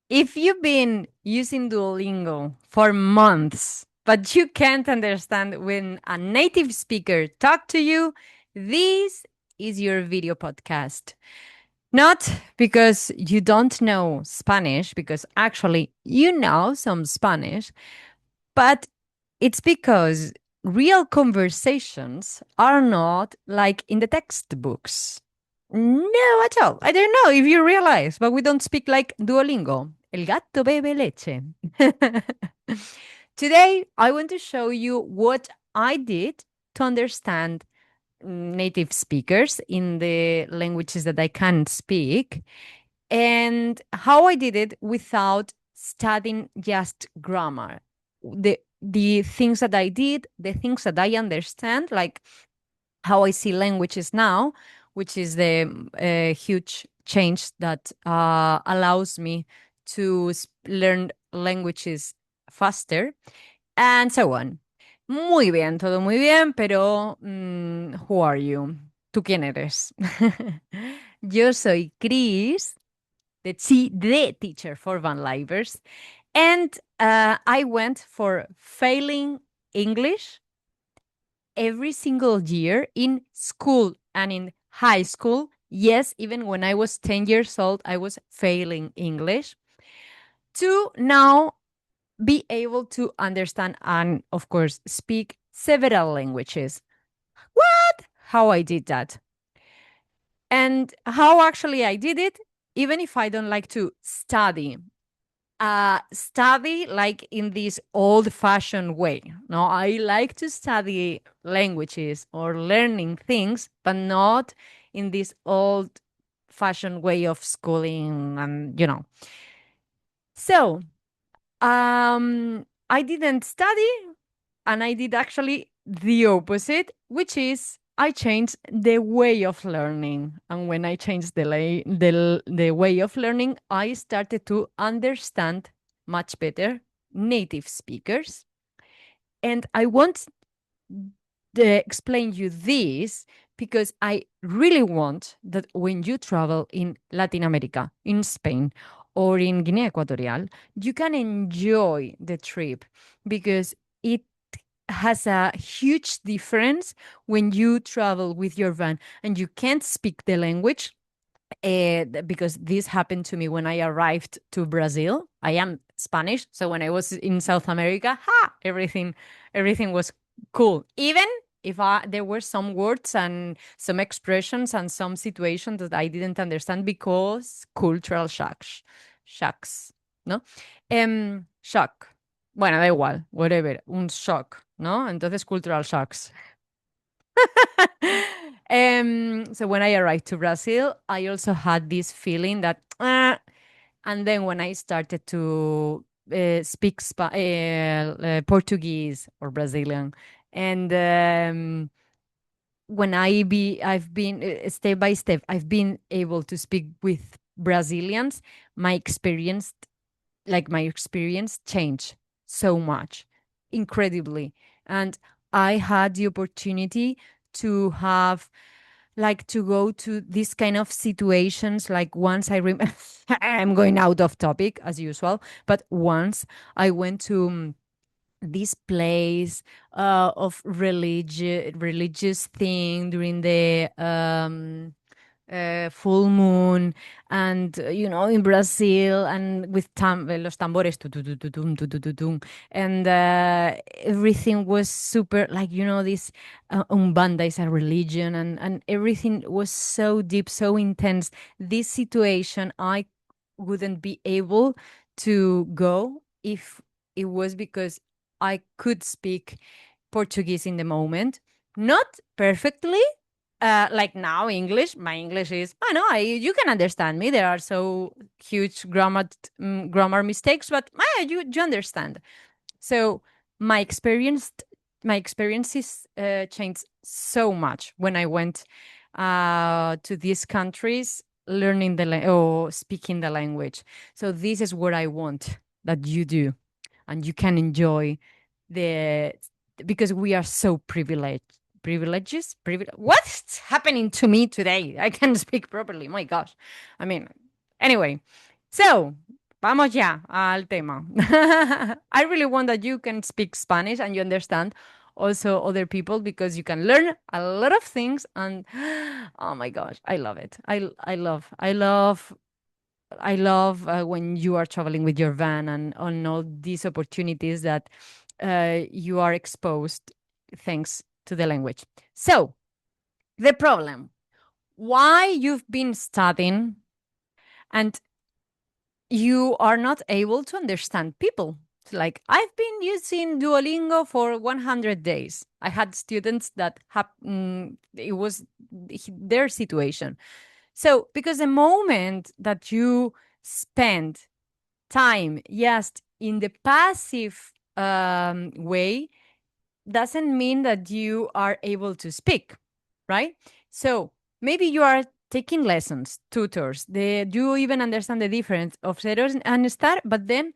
If you've been using Duolingo for months, but you can't understand when a native speaker talk to you, this is your video podcast. Not because you don't know Spanish, because actually you know some Spanish, but it's because real conversations are not like in the textbooks. No, at all. I don't know if you realize, but we don't speak like Duolingo. El gato bebe leche. Today, I want to show you what I did to understand native speakers in the languages that I can speak and how I did it without studying just grammar. The things that I did, the things that I understand, like how I see languages now, which is the huge change that allows me to learn languages faster, and so on. Muy bien, todo muy bien, pero who are you? ¿Tú quién eres? Yo soy Chris, the teacher for VanLifers, and I went for failing English every single year in school and in high school. Yes, even when I was 10 years old, I was failing English to now be able to understand and, of course, speak several languages. What? How I did that. And how actually I did it, even if I don't like to study. Study like in this old fashioned way. No, I like to study languages or learning things, but not in this old fashioned way of schooling and. So, I didn't study and I did actually the opposite, which is I changed the way of learning. And when I changed the way of learning, I started to understand much better native speakers. And I want to explain you this because I really want that when you travel in Latin America, in Spain, or in Guinea Equatorial, you can enjoy the trip because it has a huge difference when you travel with your van and you can't speak the language. Because this happened to me when I arrived to Brazil. I am Spanish, so when I was in South America, everything was cool. Even if there were some words and some expressions and some situations that I didn't understand because cultural shocks, ¿no? Shock. Bueno, da igual, whatever, un shock, ¿no? Entonces, cultural shocks. So when I arrived to Brazil, I also had this feeling that, and then when I started to speak Portuguese or Brazilian, and when I've been step by step, I've been able to speak with Brazilians. My experience, my experience changed so much, incredibly, and I had the opportunity to have to go to these kind of situations. Like once I remember, I'm going out of topic as usual, but once I went to this place of religious thing during the full moon, and in Brazil, and with los tambores and everything was super, this umbanda is a religion, and everything was so deep, so intense. This situation I wouldn't be able to go if it was because I could speak Portuguese in the moment, not perfectly, like now English. My English is, I know, you can understand me. There are so huge grammar mistakes, but you understand. So my experience my experiences changed so much when I went to these countries, learning or speaking the language. So this is what I want that you do, and you can enjoy the because we are so what's happening to me today? I can't speak properly. My gosh. I mean, anyway. So vamos ya al tema. I really want that you can speak Spanish and you understand also other people because you can learn a lot of things and oh my gosh, I love it. I love when you are traveling with your van and on all these opportunities that you are exposed thanks to the language. So, the problem, why you've been studying and you are not able to understand people. Like, I've been using Duolingo for 100 days. I had students that it was their situation. So, because the moment that you spend time just in the passive way doesn't mean that you are able to speak, right? So maybe you are taking lessons, tutors. You even understand the difference of zeros and star, but then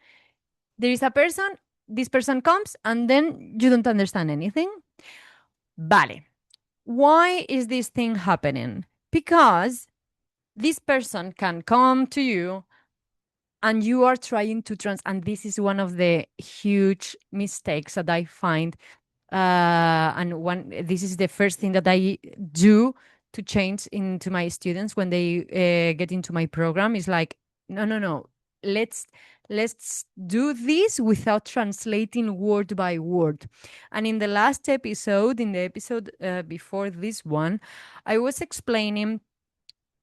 there is a person, this person comes, and then you don't understand anything. Vale. Why is this thing happening? Because this person can come to you and you are trying to and this is one of the huge mistakes that I find and this is the first thing that I do to change into my students when they get into my program is like no, let's do this without translating word by word. And in the last episode, in the episode before this one, I was explaining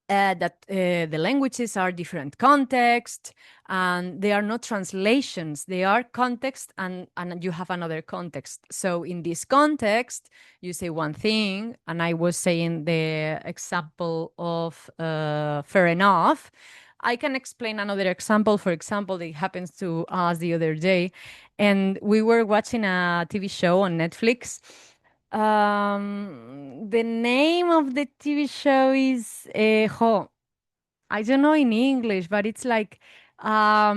that the languages are different context and they are not translations, they are context, and you have another context. So in this context you say one thing, and I was saying the example of fair enough. I can explain another example. For example, it happens to us the other day, and we were watching a TV show on Netflix. The name of the TV show is I don't know in English, but it's like La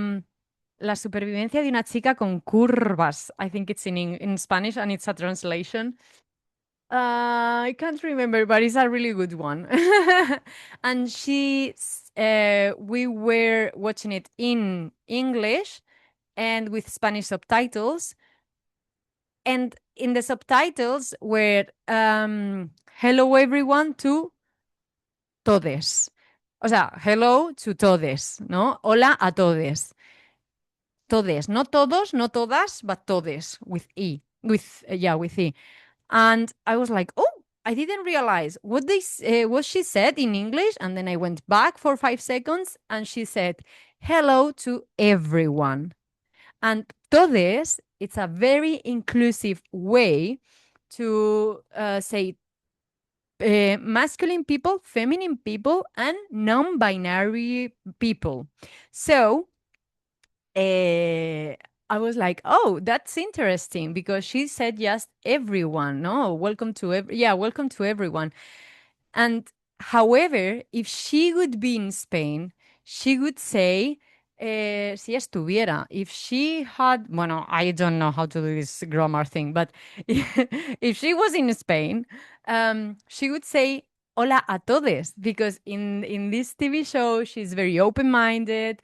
supervivencia de una chica con curvas. I think it's in Spanish, and it's a translation. I can't remember, but it's a really good one. And we were watching it in English and with Spanish subtitles. And in the subtitles were hello everyone to todes. O sea, hello to todes, ¿no? Hola a todes. Todes, no todos, no todas, but todes with E. With E. And I was like, oh, I didn't realize what she said in English. And then I went back for 5 seconds and she said, hello to everyone. And todes, it's a very inclusive way to say masculine people, feminine people, and non-binary people. So I was like, oh, that's interesting because she said just everyone. No, welcome to welcome to everyone. And however, if she would be in Spain, she would say, si estuviera, if she had, bueno, I don't know how to do this grammar thing, but if she was in Spain, she would say, hola a todos, because in this TV show, she's very open-minded.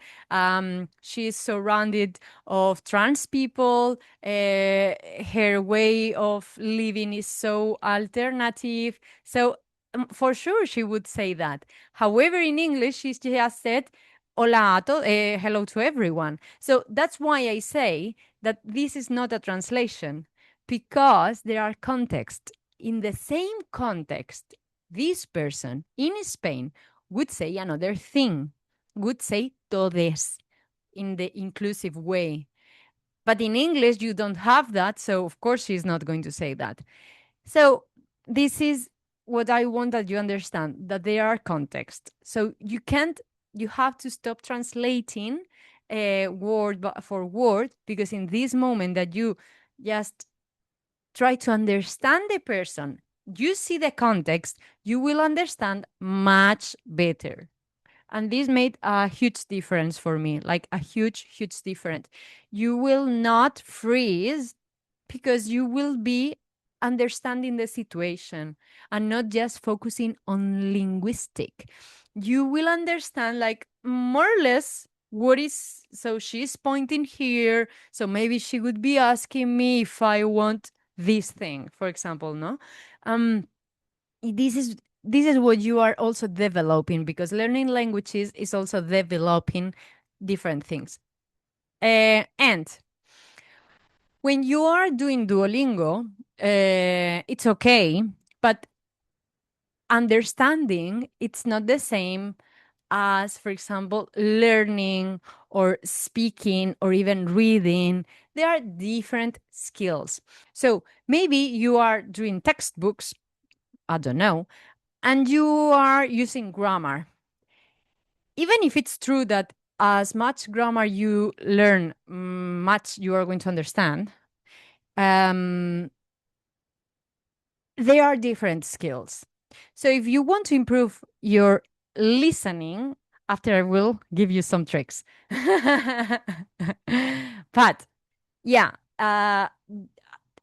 She's surrounded of trans people. Her way of living is so alternative. So for sure, she would say that. However, in English, she just said, hola hello to everyone. So that's why I say that this is not a translation, because there are contexts. In the same context, this person in Spain would say another thing, would say todes in the inclusive way. But in English, you don't have that. So, of course, she's not going to say that. So, this is what I want that you understand, that there are contexts. So you have to stop translating word for word, because in this moment that you just try to understand the person, you see the context, you will understand much better. And this made a huge difference for me, like a huge, huge difference. You will not freeze because you will be understanding the situation and not just focusing on linguistic. You will understand, like, more or less so she's pointing here. So maybe she would be asking me if I want this thing, for example, no? Um, this is this is what you are also developing, because learning languages is also developing different things. And when you are doing Duolingo, it's okay, but understanding, it's not the same as, for example, learning or speaking or even reading. There are different skills. So maybe you are doing textbooks, I don't know, and you are using grammar. Even if it's true that as much grammar you learn, much you are going to understand, um, there are different skills. So if you want to improve your listening, after I will give you some tricks. But yeah, I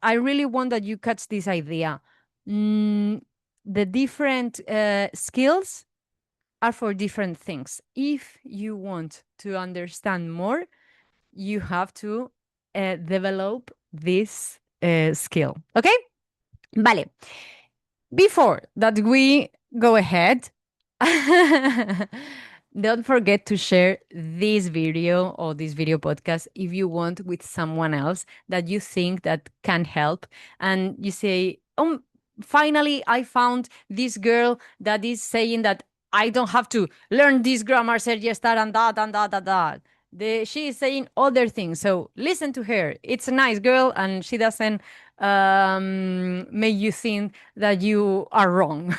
really want that you catch this idea. The different skills are for different things. If you want to understand more, you have to develop this skill. Okay? Vale. Before that we go ahead, don't forget to share this video or this video podcast if you want with someone else that you think that can help. And you say, oh, finally, I found this girl that is saying that I don't have to learn this grammar, ser y estar and that and that and that. She is saying other things. So listen to her. It's a nice girl and she doesn't make you think that you are wrong.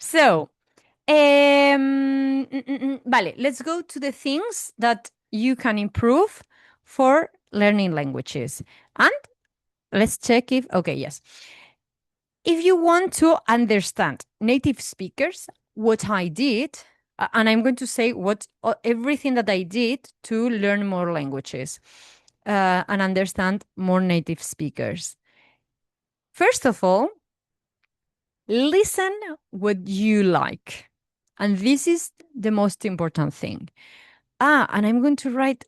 So, vale, let's go to the things that you can improve for learning languages. And let's check if, okay, yes. If you want to understand native speakers, what I did, and I'm going to say what everything that I did to learn more languages and understand more native speakers. First of all, listen what you like. And this is the most important thing. And I'm going to write,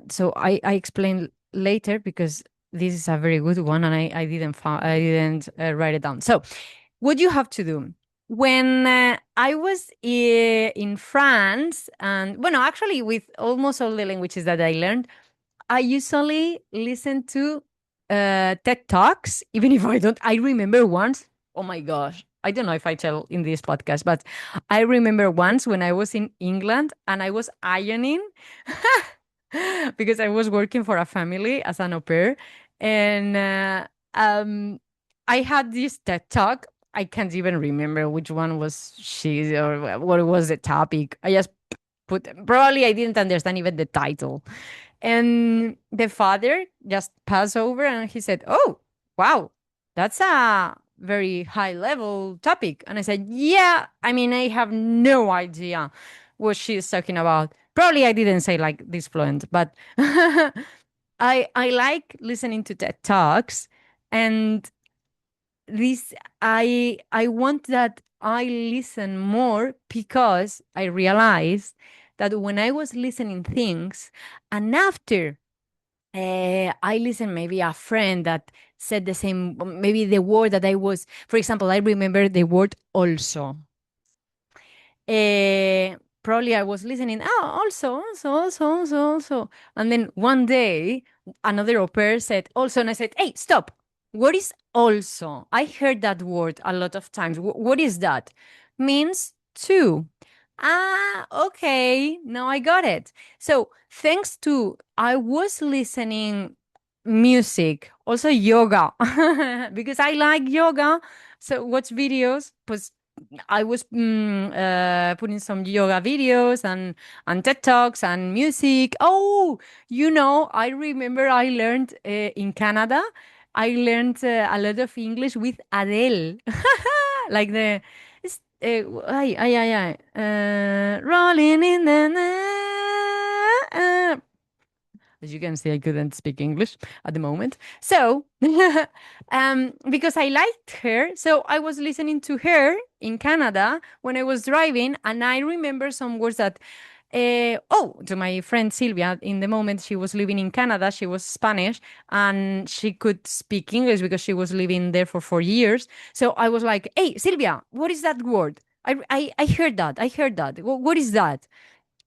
so I explain later because this is a very good one and I didn't write it down. So what you have to do when I was in France, and well, no, actually with almost all the languages that I learned, I usually listen to TED Talks, even if I don't. I remember once, oh my gosh, I don't know if I tell in this podcast, but I remember once when I was in England and I was ironing because I was working for a family as an au pair. And I had this TED Talk. I can't even remember which one was she or what was the topic. I just probably I didn't understand even the title. And the father just passed over and he said, oh, wow, that's a very high level topic. And I said, yeah, I mean, I have no idea what she's talking about. Probably I didn't say like this fluent, but I like listening to TED Talks, and this I want that I listen more because I realized that when I was listening things and after I listen maybe a friend that said the same, maybe the word that I was, for example, I remember the word also. Probably I was listening, oh, also. And then one day, another au pair said also, and I said, hey, stop. What is also? I heard that word a lot of times. What is that? Means two. Ah, okay. Now I got it. So thanks to I was listening music, also yoga, because I like yoga. So watch videos, pues I was putting some yoga videos and TED Talks and music. Oh, I remember I learned in Canada. I learned a lot of English with Adele, like the rolling in the night. As you can see, I couldn't speak English at the moment. So, because I liked her, so I was listening to her in Canada when I was driving, and I remember some words that To my friend Silvia, in the moment she was living in Canada, she was Spanish and she could speak English because she was living there for 4 years. So I was like, hey, Silvia, what is that word? I heard that. I heard that. What is that?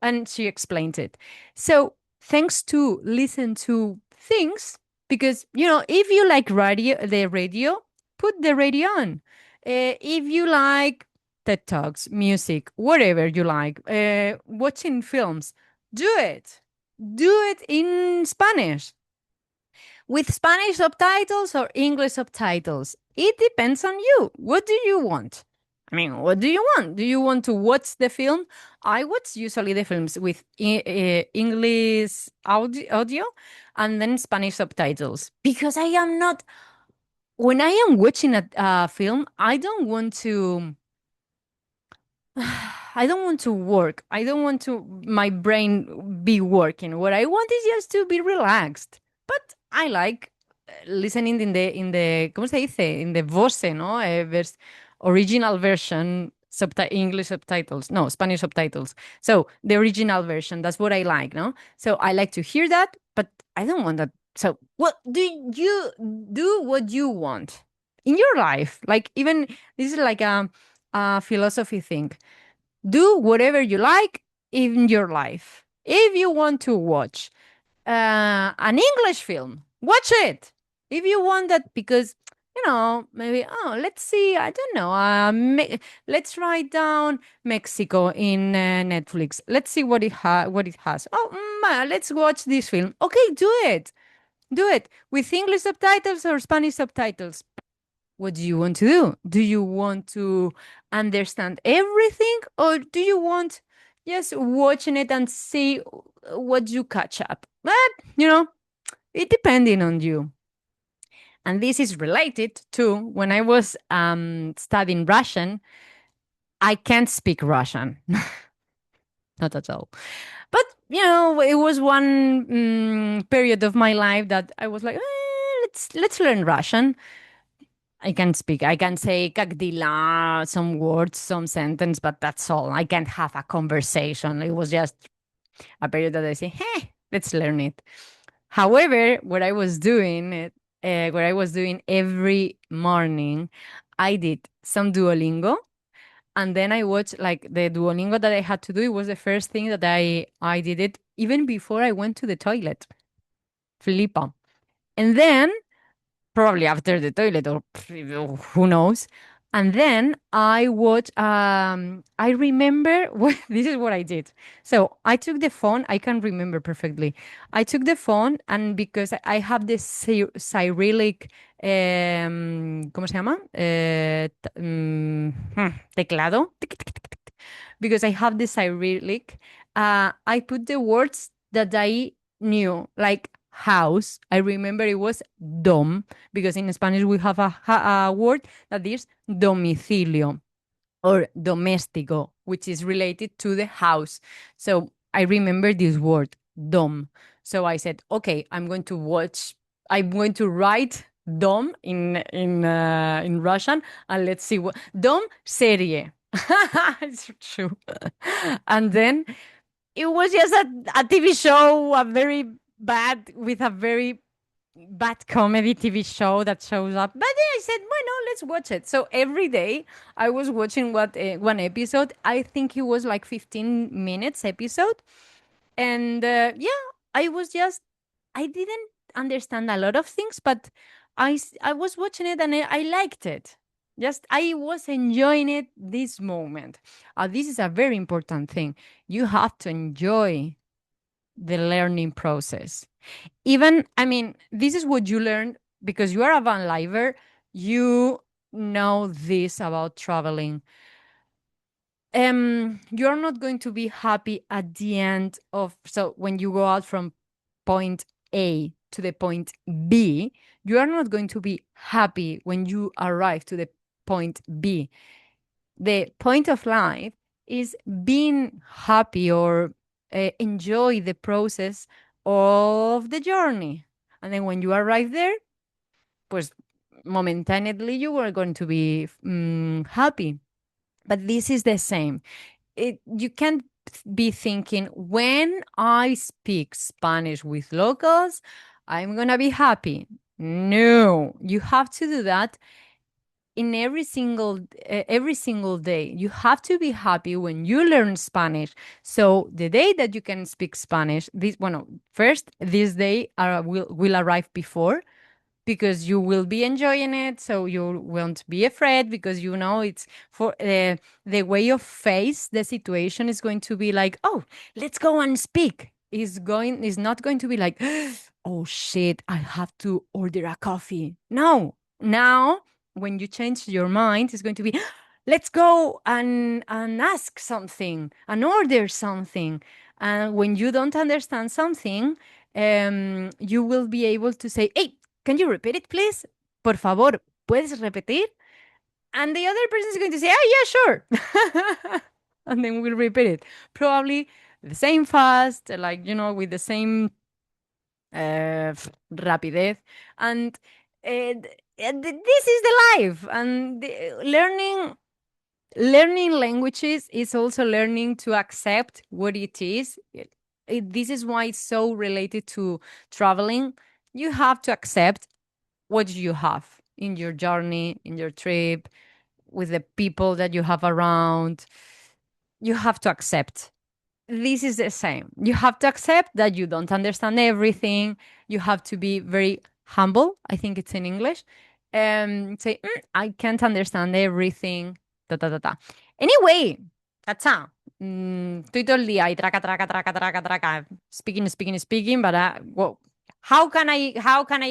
And she explained it. So thanks to listen to things, because if you like radio, put the radio on. If you like TED Talks, music, whatever you like, watching films, do it. Do it in Spanish with Spanish subtitles or English subtitles. It depends on you. What do you want? I mean, what do you want? Do you want to watch the film? I watch usually the films with English audio and then Spanish subtitles because I am not, when I am watching a film, I don't want to. I don't want to work. I don't want to my brain be working. What I want is just to be relaxed. But I like listening in the ¿cómo se dice? In the voce, ¿no? Original version English subtitles. No, Spanish subtitles. So the original version, that's what I like, no? So I like to hear that, but I don't want that. So what do you do what you want in your life? Like even this is like a philosophy thing. Do whatever you like in your life. If you want to watch an English film, watch it. If you want that, because maybe let's see. I don't know. Let's write down Mexico in Netflix. Let's see what it has. Let's watch this film. Okay, do it. Do it with English subtitles or Spanish subtitles. What do you want to do? Do you want to understand everything, or do you want just watching it and see what you catch up? But, it depending on you. And this is related to when I was studying Russian, I can't speak Russian. Not at all. But, it was one period of my life that I was like, let's learn Russian. I can speak. I can say как дела, some words, some sentence, but that's all. I can't have a conversation. It was just a period that I say, hey, let's learn it. However, what I was doing every morning, I did some Duolingo, and then I watched like the Duolingo that I had to do. It was the first thing that I did it even before I went to the toilet. Flipa. And then probably after the toilet or who knows. And then I watch. I remember this is what I did. So I took the phone. I can remember perfectly. I took the phone, and because I have this Cyrillic, ¿cómo se llama? Teclado. Because I have the Cyrillic, I put the words that I knew, like house. I remember it was dom, because in Spanish we have a word that is domicilio or doméstico, which is related to the house. So I remember this word, dom. So I said, okay, I'm going to write dom in Russian, and let's see what dom serie. It's true. And then it was just a TV show, with a very bad comedy TV show that shows up. But then I said, well, no, let's watch it. So every day I was watching one episode. I think it was like 15 minutes episode. And I didn't understand a lot of things, but I was watching it and I liked it. Just I was enjoying it this moment. This is a very important thing. You have to enjoy the learning process. Even, I mean, this is what you learn because you are a van lifer. You know this about traveling. You're not going to be happy at the end of, so when you go out from point A to the point B, you are not going to be happy when you arrive to the point B. The point of life is being happy or enjoy the process of the journey. And then when you arrive there, pues momentarily you are going to be happy. But this is the same. You can't be thinking, when I speak Spanish with locals, I'm gonna be happy. No, you have to do that in every single day. You have to be happy when you learn Spanish. So the day that you can speak Spanish, this well, first this day will arrive before, because you will be enjoying it, so you won't be afraid, because you know it's for the way you face the situation is going to be like, oh, let's go and speak. Is not going to be like, oh shit, I have to order a coffee. No, now when you change your mind, it's going to be, let's go and ask something and order something. And when you don't understand something, you will be able to say, hey, can you repeat it, please? Por favor, ¿puedes repetir? And the other person is going to say, oh, yeah, sure. And then we'll repeat it. Probably the same fast, like, with the same rapidez. And this is the life. And learning languages is also learning to accept what it is. This is why it's so related to traveling. You have to accept what you have in your journey, in your trip, with the people that you have around. You have to accept. This is the same. You have to accept that you don't understand everything. You have to be very humble. I think it's in English. Say, I can't understand everything. Ta, ta, ta, ta. Anyway, that's. Estoy todo el día ahí, traca, traca, traca, traca, traca, speaking, speaking, speaking, but well, how can I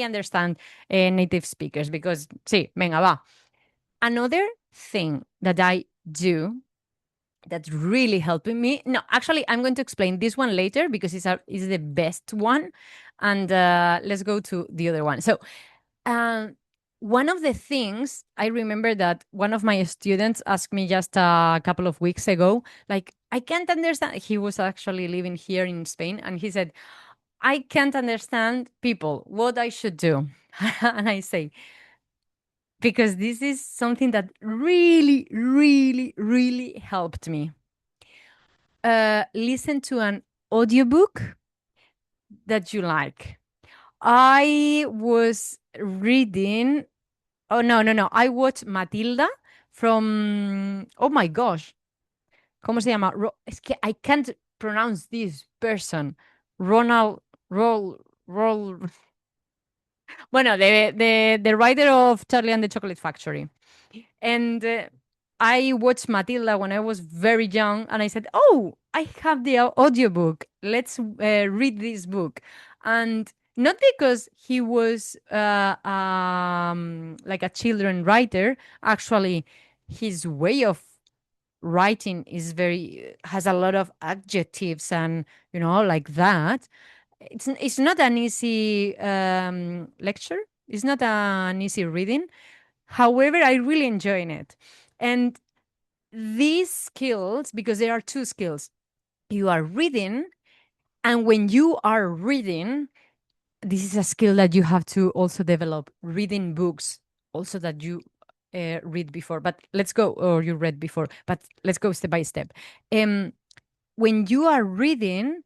understand native speakers? Because, sí, venga, va. Another thing that I do that's really helping me. No, actually, I'm going to explain this one later because it's the best one. And let's go to the other one. So, um, one of the things I remember that one of my students asked me just a couple of weeks ago, like, I can't understand. He was actually living here in Spain, and he said, I can't understand people, what I should do. And I say, because this is something that really, really, really helped me. Listen to an audiobook that you like. I was reading. Oh, no, no, no. I watched Matilda from. Oh my gosh. ¿Cómo se llama? Es que I can't pronounce this person. Ronald. Roll. Bueno, the writer of Charlie and the Chocolate Factory. And I watched Matilda when I was very young, and I said, oh, I have the audiobook. Let's read this book. And not because he was like a children writer, actually, his way of writing has a lot of adjectives and, like that. It's not an easy lecture. It's not an easy reading. However, I really enjoying it. And these skills, because there are two skills, you are reading, and when you are reading, this is a skill that you have to also develop, reading books, also that you read before. But let's go, or you read before, but let's go step by step. When you are reading,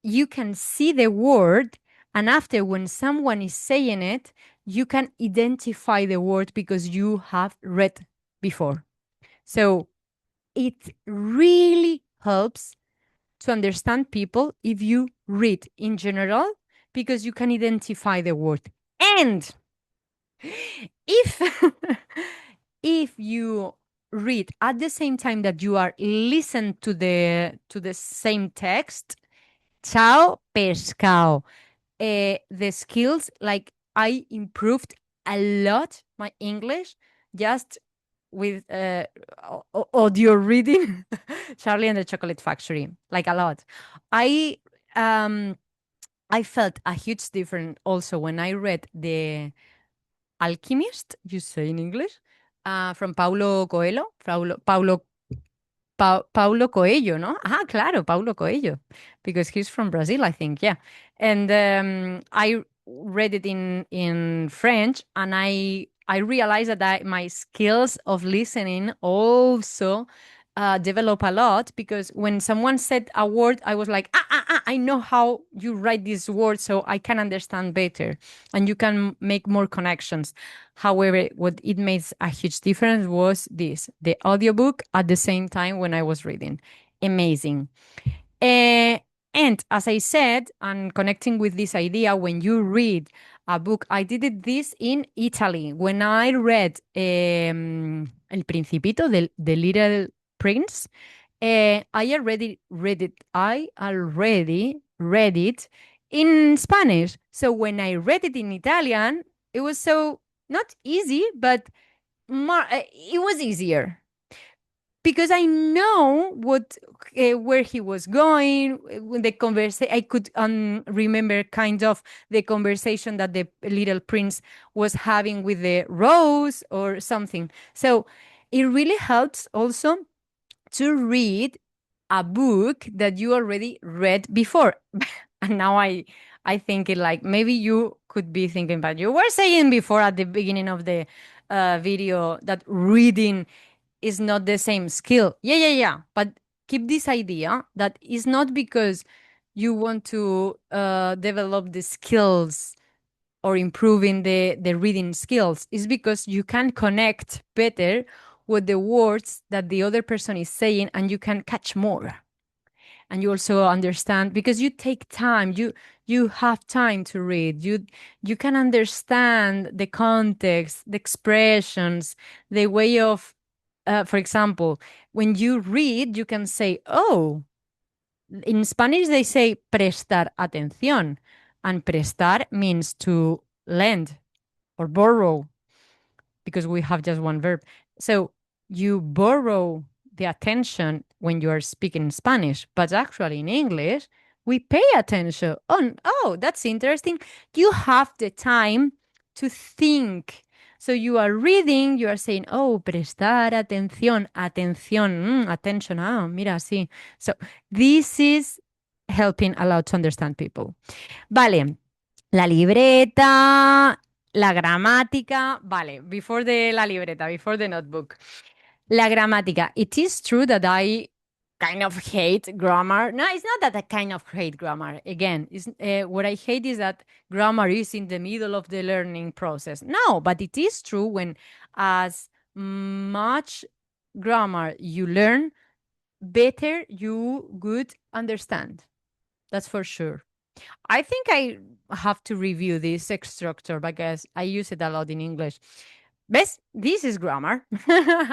you can see the word, and after, when someone is saying it, you can identify the word because you have read before. So it really helps to understand people if you read in general, because you can identify the word. And if if you read at the same time that you are listen to the same text, chao pescado. The skills, like, I improved a lot my English just with audio reading Charlie and the Chocolate Factory, like, a lot. I um I felt a huge difference also when I read The Alchemist, you say in English, from Paulo Coelho. Paulo Coelho, no? Ah, claro, Paulo Coelho, because he's from Brazil, I think. Yeah, and I read it in French, and I realized that my skills of listening also develop a lot, because when someone said a word, I was like, I know how you write this word, so I can understand better, and you can make more connections. However, what it makes a huge difference was the audiobook at the same time when I was reading. Amazing. Eh, and as I said, and connecting with this idea, when you read a book, I did this in Italy. When I read El Principito, the Little Prince, I already read it. I already read it in Spanish. So when I read it in Italian, it was so not easy, but it was easier because I know what where he was going. When the conversation, I could remember kind of the conversation that the little prince was having with the rose or something. So it really helps also to read a book that you already read before. And now I think it like maybe you could be thinking, but you were saying before at the beginning of the video that reading is not the same skill. Yeah. But keep this idea that it's not because you want to develop the skills or improving the reading skills. It's because you can connect better with the words that the other person is saying, and you can catch more. And you also understand because you take time. You have time to read. You can understand the context, the expressions, the way of for example, when you read, you can say, oh, in Spanish, they say prestar atención. And prestar means to lend or borrow because we have just one verb. So you borrow the attention when you are speaking Spanish, but actually in English, we pay attention. Oh, that's interesting. You have the time to think. So you are reading, you are saying, oh, prestar atención, atención, attention. Ah, mira, sí. So this is helping a lot to understand people. Vale, la libreta, la gramática. Vale, before la libreta, before the notebook. La gramática. It is true that I kind of hate grammar. No, it's not that I kind of hate grammar. Again, what I hate is that grammar is in the middle of the learning process. No, but it is true when as much grammar you learn, better you would understand. That's for sure. I think I have to review this structure because I use it a lot in English. Best, this is grammar.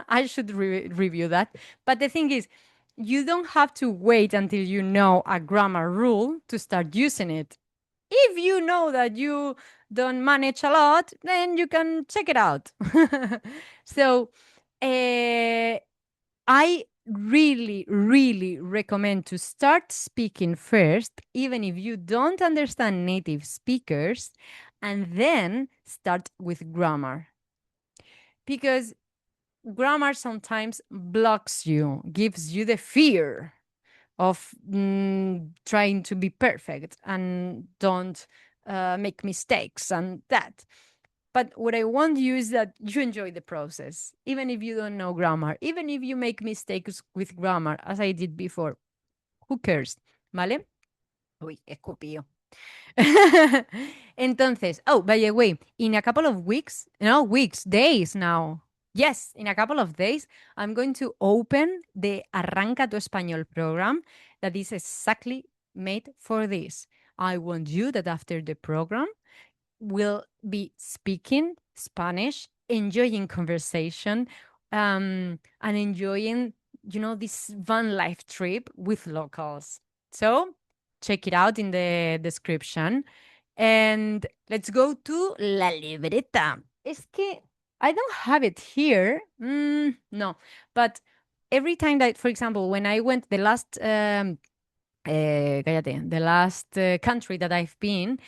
I should review that. But the thing is, you don't have to wait until you know a grammar rule to start using it. If you know that you don't manage a lot, then you can check it out. So, I really, really recommend to start speaking first, even if you don't understand native speakers, and then start with grammar. Because grammar sometimes blocks you, gives you the fear of trying to be perfect and don't make mistakes and that. But what I want you is that you enjoy the process, even if you don't know grammar, even if you make mistakes with grammar, as I did before. Who cares? ¿Vale? Uy, escupío. Entonces, oh, by the way, in a couple of weeks, no, weeks, days now. Yes, in a couple of days, I'm going to open the Arranca tu Español program that is exactly made for this. I want you that after the program, will be speaking Spanish, enjoying conversation, and enjoying, this VanLife trip with locals. So check it out in the description. And let's go to la libreta. Es que I don't have it here. No, but every time that, for example, when I went the last cállate, the last country that I've been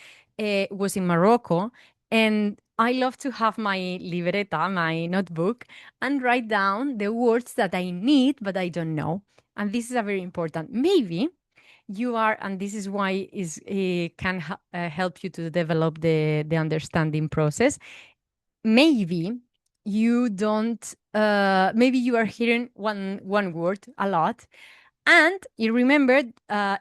was in Morocco. And I love to have my libreta, my notebook, and write down the words that I need, but I don't know. And this is a very important. Maybe you are, and this is why it can help you to develop the understanding process. Maybe you don't maybe you are hearing one word a lot, and you remember,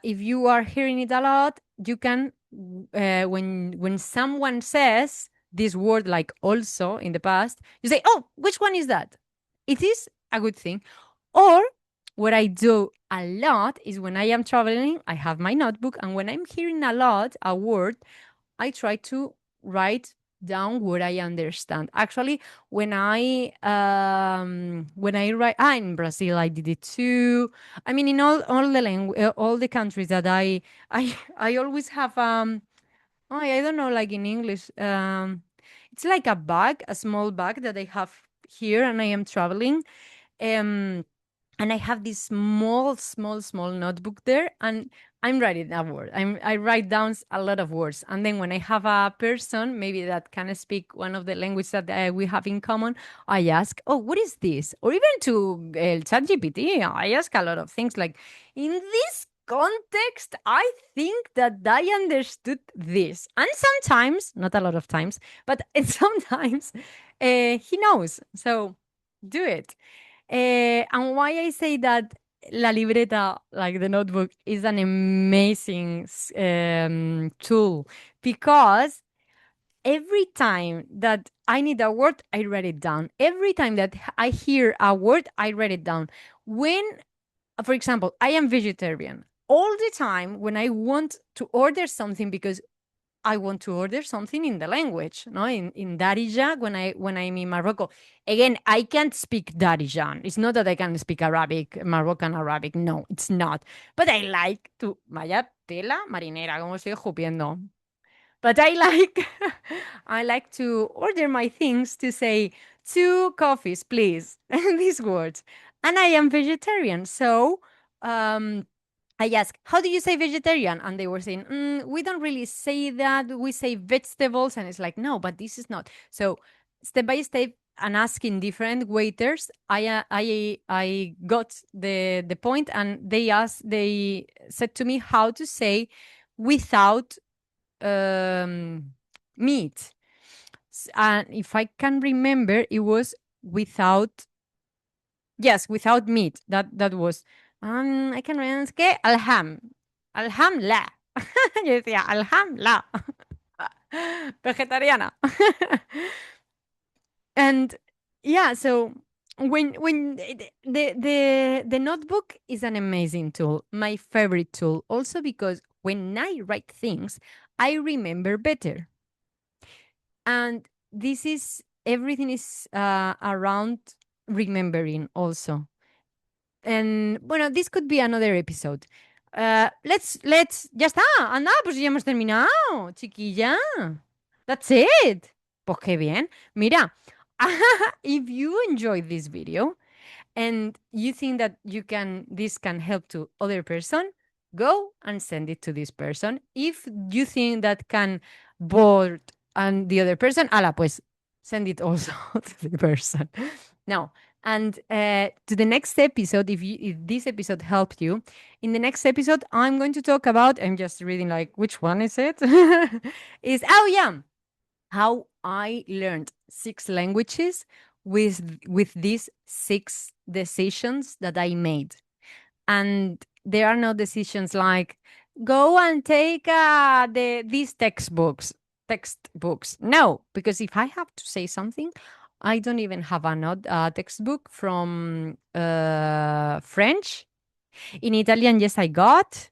if you are hearing it a lot, you can, when someone says this word, like also in the past, you say, "Oh, which one is that?" It is a good thing. Or what I do a lot is when I am traveling, I have my notebook, and when I'm hearing a lot a word, I try to write down what I understand. Actually, when I write, in Brazil I did it too. I mean, in all the countries that I always have, I don't know, like in English, it's like a bag, a small bag that I have here, and I am traveling. Um, and I have this small notebook there, and I'm writing a word. I write down a lot of words, and then when I have a person maybe that can speak one of the languages that we have in common, I ask, "Oh, what is this?" Or even to ChatGPT, I ask a lot of things like, "In this context, I think that I understood this," and sometimes, not a lot of times, but sometimes he knows. So do it. And why I say that La Libreta, like the notebook, is an amazing tool, because every time that I need a word, I write it down. Every time that I hear a word, I write it down. When, for example, I am vegetarian. All the time when I want to order something, because I want to order something in the language, no, in Darija, when I'm in Morocco. Again, I can't speak Darijan. It's not that I can speak Arabic, Moroccan Arabic. No, it's not. But I like to, vaya tela marinera, como estoy escupiendo. But I like I like to order my things to say 2 coffees, please, these words. And I am vegetarian, so um, I asked, "How do you say vegetarian?" And they were saying, "We don't really say that. We say vegetables." And it's like, no, but this is not. So step by step, and asking different waiters, I got the point, and they said to me how to say without meat. And if I can remember, it was without, yes, without meat. That was, I can remember, es que alham la. Yo decía, alham la. Vegetariana. And yeah, so when the notebook is an amazing tool, my favorite tool, also because when I write things, I remember better. And this is everything is around remembering also. And bueno, this could be another episode. Ya está, anda, pues ya hemos terminado, chiquilla. That's it. Pues qué bien. Mira, if you enjoyed this video, and you think that this can help to other person, go and send it to this person. If you think that can bored and the other person, ala, pues send it also to the person. Now, and to the next episode, if this episode helped you, in the next episode, I'm going to talk about, I'm just reading like, which one is it? Is, oh yeah, how I learned 6 languages with these 6 decisions that I made. And there are no decisions like go and take these textbooks. No, because if I have to say something, I don't even have a textbook from French. In Italian, yes, I got.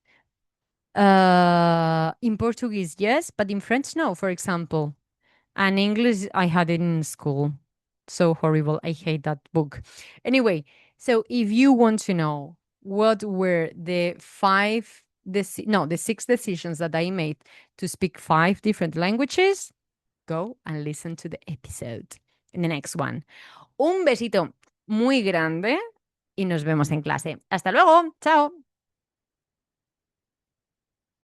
In Portuguese, yes, but in French, no. For example, and English, I had it in school. So horrible. I hate that book. Anyway, so if you want to know what were the 6 decisions that I made to speak 5 different languages, go and listen to the episode in the next one. Un besito muy grande y nos vemos en clase. Hasta luego. Chao.